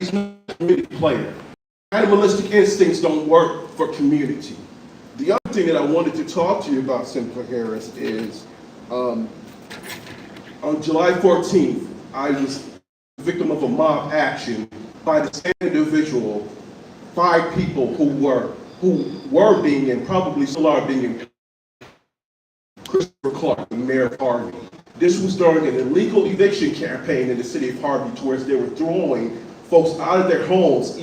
he's not a community player. Animalistic instincts don't work for community. The other thing that I wanted to talk to you about, Senator Harris, is on July 14th, I was the victim of a mob action by the same individual, 5 people who were being and probably still are being Christopher Clark, the mayor of Harvey. This was during an illegal eviction campaign in the city of Harvey, towards they were throwing folks out of their homes.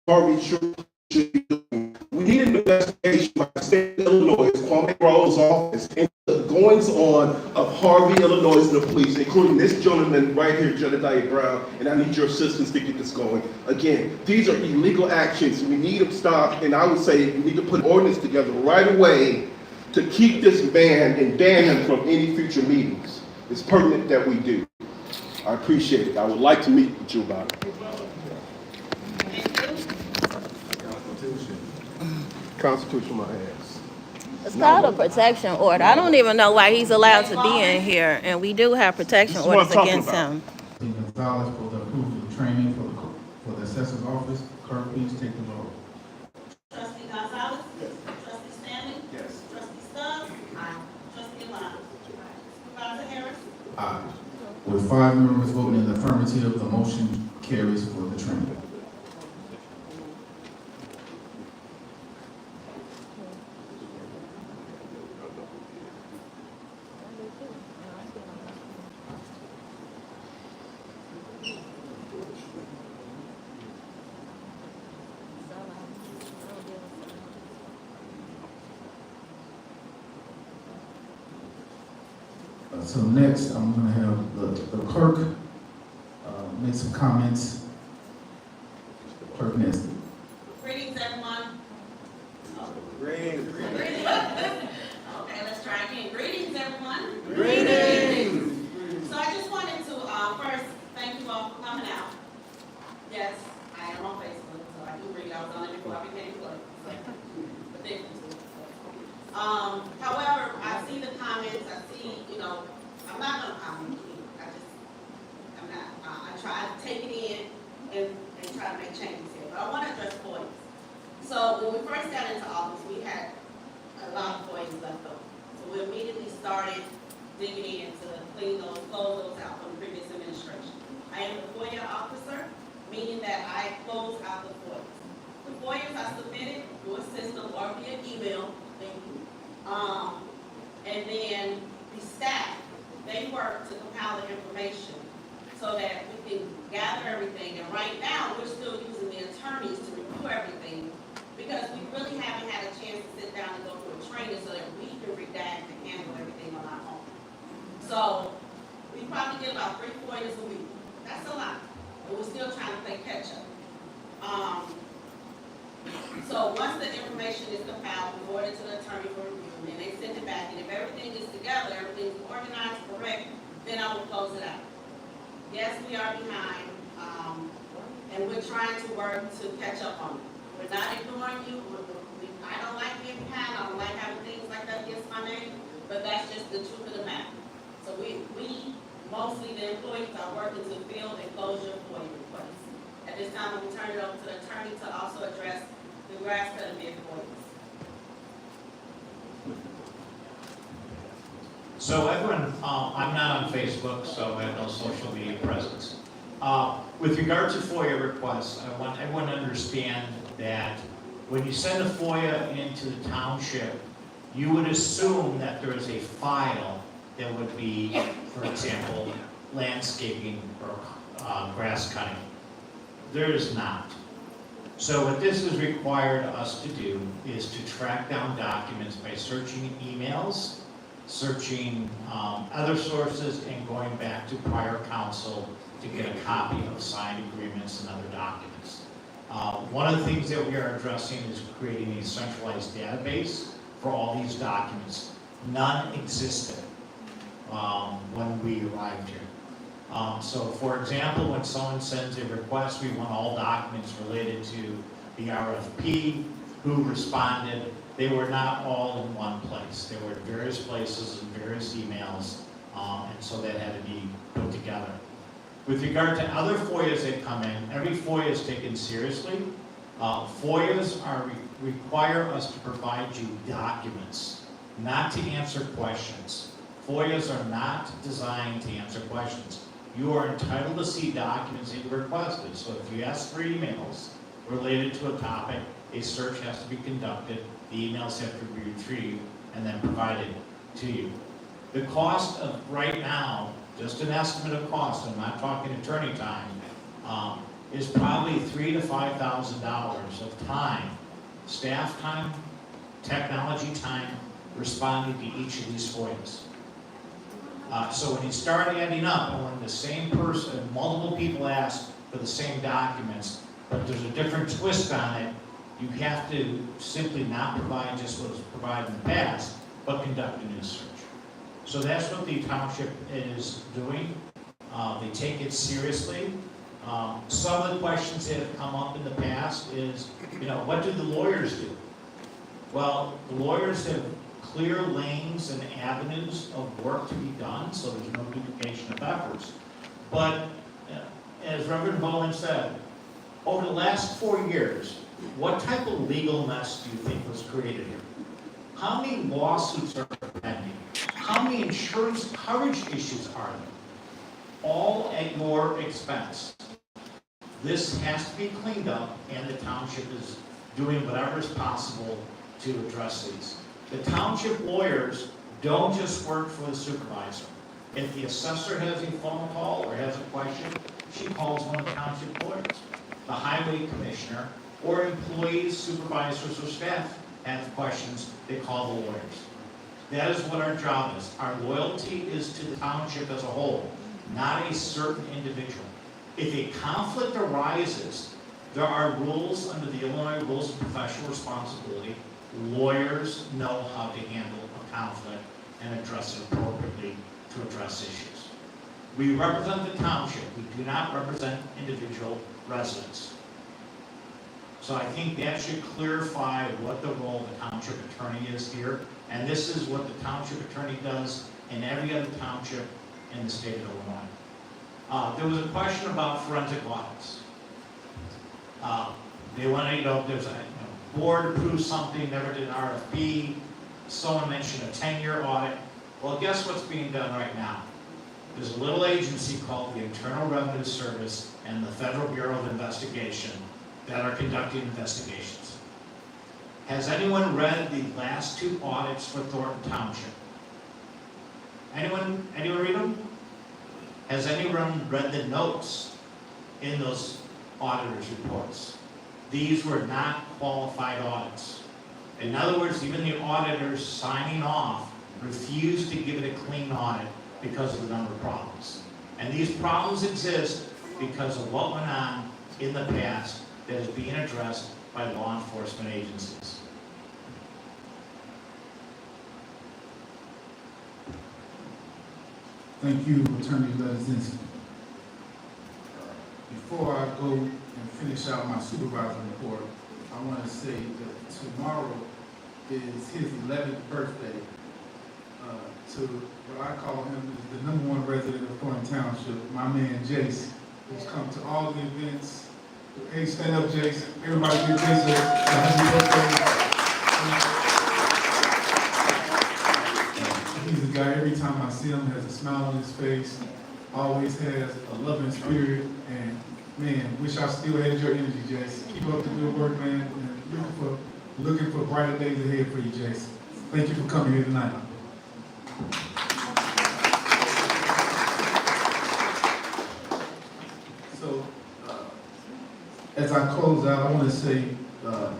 Harvey should be doing. We need an investigation by the state of Illinois, Kwame Brown's office, into the goings on of Harvey, Illinois, and the police, including this gentleman right here, Jedediah Brown, and I need your assistance to get this going. Again, these are illegal actions. We need them stopped, and I would say we need to put an ordinance together right away to keep this man and ban him from any future meetings. It's pertinent that we do. I appreciate it. I would like to meet with you about it. Constitution, my ass. It's called a protection order. I don't even know why he's allowed to be in here, and we do have protection orders against him. Gonzalez for the approval of training for the assessor's office. Clerk, please take the roll. Trustee Gonzalez? Yes. Trustee Stanley? Yes. Trustee Stubbs? Aye. Trustee Alana? Supervisor Harris? Aye. With 5 members voting in the affirmative, the motion carries for the training. So next, I'm going to have the clerk make some comments. Clerk Nestor. Greetings, everyone. Greetings. Okay, let's try again. Greetings, everyone. Greetings. So I just wanted to first thank you all for coming out. Yes, I am on Facebook, so I do read. I was on it before I became clerk. But thank you. However, I see the comments. I see, I'm not going to comment. I'm not. I try to take it in and try to make changes here. But I want to address FOIAs. So when we first got into office, we had a lot of FOIAs left over. So we immediately started digging in to clean those, close those out from the previous administration. I am the FOIA officer, meaning that I close out the FOIAs. The FOIAs are submitted through a system or via email. Thank you. And then the staff, they work to compile the information so that we can gather everything. And right now, we're still using the attorneys to review everything because we really haven't had a chance to sit down and go through a training so that we can redact and handle everything on our own. So we probably get about 3 FOIAs a week. That's a lot, but we're still trying to play catch up. So once the information is compiled, we forward it to the attorney for review, and then they send it back. And if everything is together, everything's organized, correct, then I will close it out. Yes, we are behind, and we're trying to work to catch up on it. We're not ignoring you. I don't like being behind. I don't like having things like that against my name, but that's just the truth of the matter. So we mostly the employees are working to fill and close your FOIA requests. At this time, we'll turn it over to the attorney to also address the grass cutting bid FOIAs. So everyone, I'm not on Facebook, so I have no social media presence. With regard to FOIA requests, I want everyone to understand that when you send a FOIA into the township, you would assume that there is a file that would be, for example, landscaping or grass cutting. There is not. So what this has required us to do is to track down documents by searching emails, searching other sources, and going back to prior counsel to get a copy of signed agreements and other documents. One of the things that we are addressing is creating a centralized database for all these documents. None existed when we arrived here. So for example, when someone sends a request, we want all documents related to the RFP, who responded. They were not all in one place. They were in various places and various emails, and so that had to be put together. With regard to other FOIAs that come in, every FOIA is taken seriously. FOIAs require us to provide you documents, not to answer questions. FOIAs are not designed to answer questions. You are entitled to see documents that you requested. So if you ask for emails related to a topic, a search has to be conducted, the emails have to be retrieved and then provided to you. The cost of right now, just an estimate of cost, I'm not talking attorney time, is probably $3,000 to $5,000 of time, staff time, technology time, responding to each of these FOIAs. So when you start adding up, and when the same person, multiple people ask for the same documents, but there's a different twist on it, you have to simply not provide just what was provided in the past, but conduct a new search. So that's what the township is doing. They take it seriously. Some of the questions that have come up in the past is, what do the lawyers do? Well, the lawyers have clear lanes and avenues of work to be done, so there's no duplication of efforts. But as Reverend Bowen said, over the last 4 years, what type of legal mess do you think was created here? How many lawsuits are pending? How many insurance coverage issues are there? All at your expense. This has to be cleaned up, and the township is doing whatever is possible to address these. The township lawyers don't just work for the supervisor. If the assessor has a phone call or has a question, she calls one of the township lawyers. The highway commissioner or employees, supervisors, or staff have questions, they call the lawyers. That is what our job is. Our loyalty is to the township as a whole, not a certain individual. If a conflict arises, there are rules under the Illinois Rules of Professional Responsibility. Lawyers know how to handle a conflict and address it appropriately to address issues. We represent the township. We do not represent individual residents. So I think that should clarify what the role of the township attorney is here. And this is what the township attorney does in every other township in the state of Illinois. There was a question about forensic audits. They want to know, there's a board approved something, never did an RFP. Someone mentioned a 10-year audit. Well, guess what's being done right now? There's a little agency called the Internal Revenue Service and the Federal Bureau of Investigation that are conducting investigations. Has anyone read the last 2 audits for Thornton Township? Anyone read them? Has anyone read the notes in those auditors' reports? These were not qualified audits. In other words, even the auditors signing off refused to give it a clean audit because of the number of problems. And these problems exist because of what went on in the past that is being addressed by law enforcement agencies. Thank you, Attorney Lezinski. Before I go and finish out my supervisor report, I want to say that tomorrow is his 11th birthday. To what I call him is the #1 resident of Thornton Township, my man Jace, who's come to all the events. Hey, stand up, Jace. Everybody give Jace a happy birthday. He's a guy, every time I see him, has a smile on his face, always has a loving spirit, and man, wish I still had your energy, Jace. Keep up the good work, man, and looking for brighter days ahead for you, Jace. Thank you for coming here tonight. So, as I close out, I want to say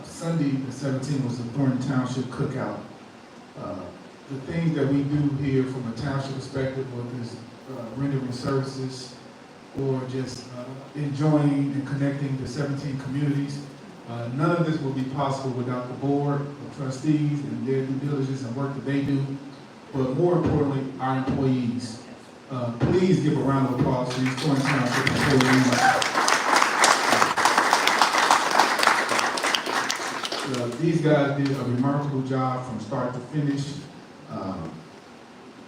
Sunday the 17th was the Thornton Township Cookout. The things that we do here from a township perspective, whether it's rendering services or just enjoying and connecting the 17 communities, none of this would be possible without the board, the trustees, and their due diligence and work that they do. But more importantly, our employees. Please give a round of applause for these Thornton Township employees. These guys did a remarkable job from start to finish.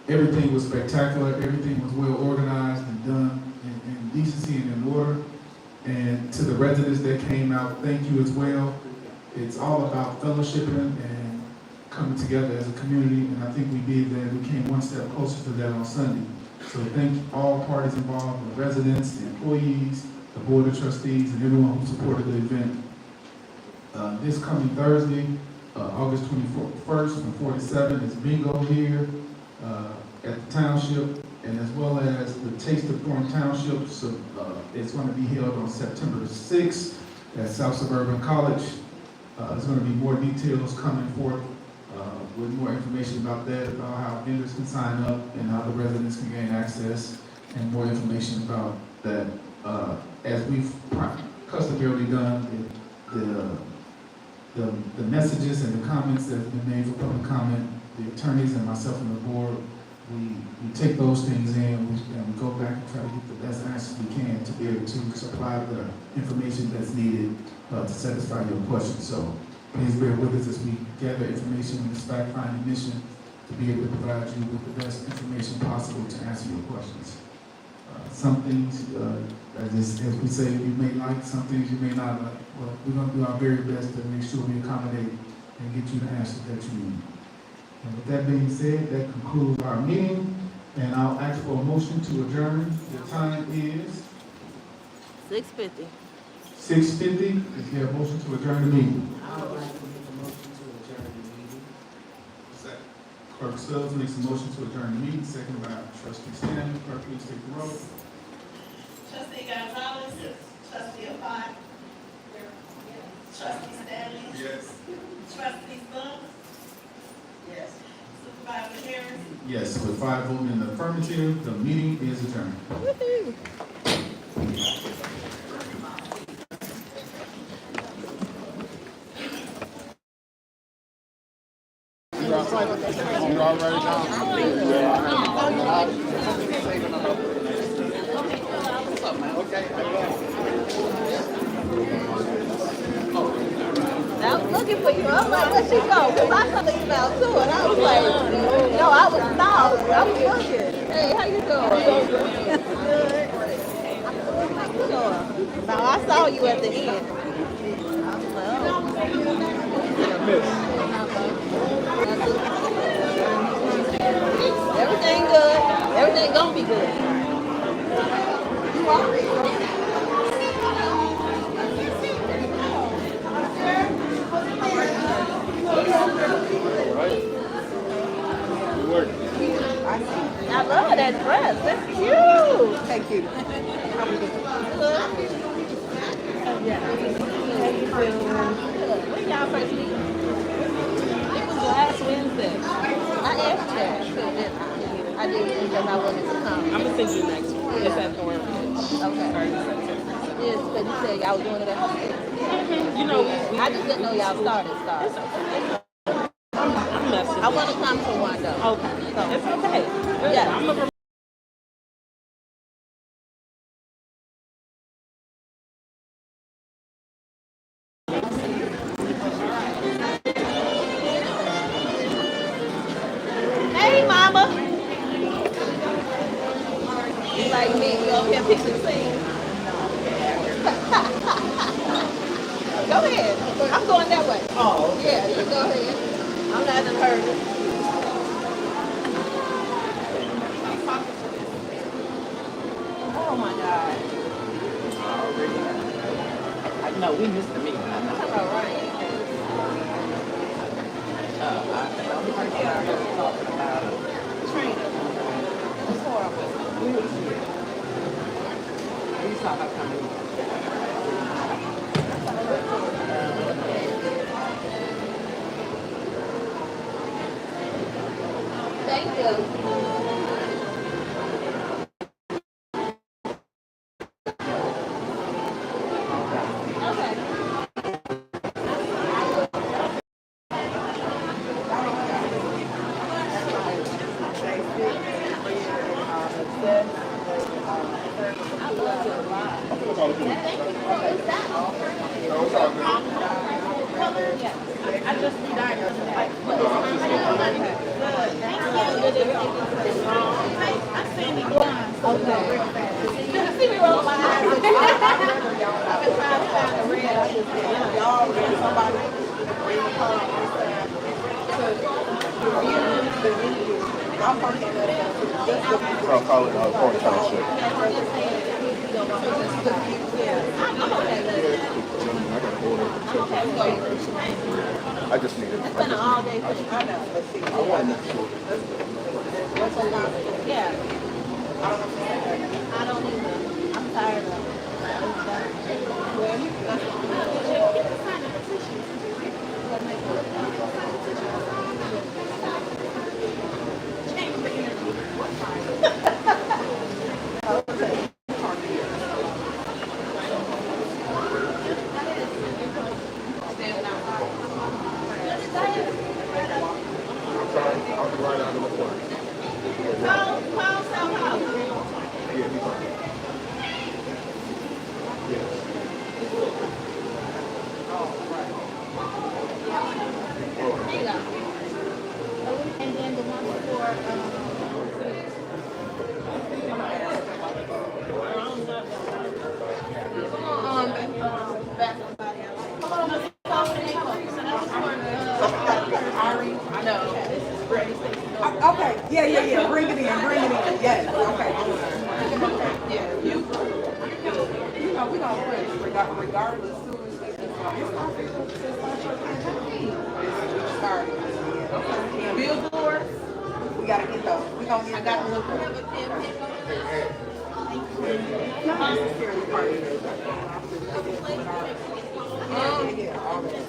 Everything was spectacular. Everything was well organized and done in decency and in order. And to the residents that came out, thank you as well. It's all about fellowshipping and coming together as a community, and I think we did that. We came one step closer to that on Sunday. So thank all parties involved, the residents, the employees, the board of trustees, and everyone who supported the event. This coming Thursday, August 21st from 4 to 7 is bingo here at the township, and as well as the Taste of Foreign Township. So it's going to be held on September the 6th at South Suburban College. There's going to be more details coming forth with more information about that, about how vendors can sign up and how the residents can gain access, and more information about that. As we've customarily done, the messages and the comments that have been made for public comment, the attorneys and myself and the board, we take those things in and we go back and try to get the best answers we can to be able to supply the information that's needed to satisfy your questions. So please bear with us as we gather information in this fact-finding mission to be able to provide you with the best information possible to answer your questions. Some things, as we say, you may like, some things you may not like. But we're going to do our very best to make sure we accommodate and get you the answers that you need. And with that being said, that concludes our meeting, and I'll ask for a motion to adjourn. The time is 6:50. 6:50. Is there a motion to adjourn the meeting? I would like to make a motion to adjourn the meeting. Second. Clerk Stubbs makes a motion to adjourn the meeting, second by Trustee Stanley. Clerk, please take the roll. Trustee Gonzalez? Yes. Trustee Abad? Trustee Stanley? Yes. Trustee Stubbs? Yes. Supervisor Harris? Yes, with 5 voting in the affirmative, the meeting is adjourned. Woohoo. I was looking for you. I'm like, where'd she go? Because I saw the email too, and I was like, no, I was lost. I was looking. Hey, how you doing? Good. How you doing? Now, I saw you at the end. I was like, everything good. Everything gonna be good. You are? I love that dress. That's cute. Thank you. When y'all first meet? It was last Wednesday. I asked that. I did because I wanted to come. I'm gonna send you the next one. It's at Thorn Ridge. Okay. Yes, but you said y'all was doing it at home. You know, I just didn't know y'all started. it's okay. I'm messing. I want to come to one though. Okay. So, It's okay. Yeah. I'm a hey, mama. You like me? You over here picking things? Go ahead. I'm going that way. Oh, okay. Yeah, you go ahead. I'm not in a hurry. Oh my God. I know we missed the meeting. I know. That's all right. The only person I heard talking about Trina. It's horrible. we saw her coming. Thank you. Okay. I love you a lot. I just Okay. on my eyes. I've been trying to find the red. I just can't. Y'all read somebody bring the car to review the interview. I'm working at that. I'll call it Corn Township. Yeah. I'm okay with it. I got order. I just need it. It's been an all day thing. I know. Let's see. I want to make sure. What's a lot? Yeah. I don't either. I'm tired of it. Well, you and then the one Okay, yeah, bring it in, yes, okay. Yeah, you know, we don't press regardless who is it's our campaign. Okay, billboards, we gotta get those, we gonna get. I got to look for security part. Yeah, all that.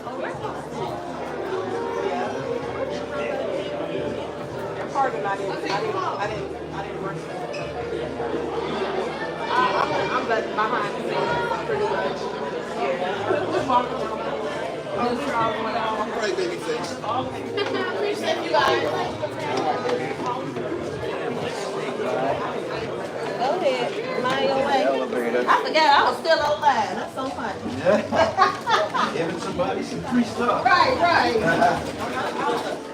Pardon, I didn't work. I'm behind the scenes pretty much. Yeah. All right, baby face. Appreciate you guys. Go ahead. Mind your way. I forgot I was still online. That's so funny. Giving somebody some free stuff. Right.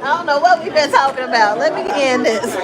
I don't know what we've been talking about. Let me end this.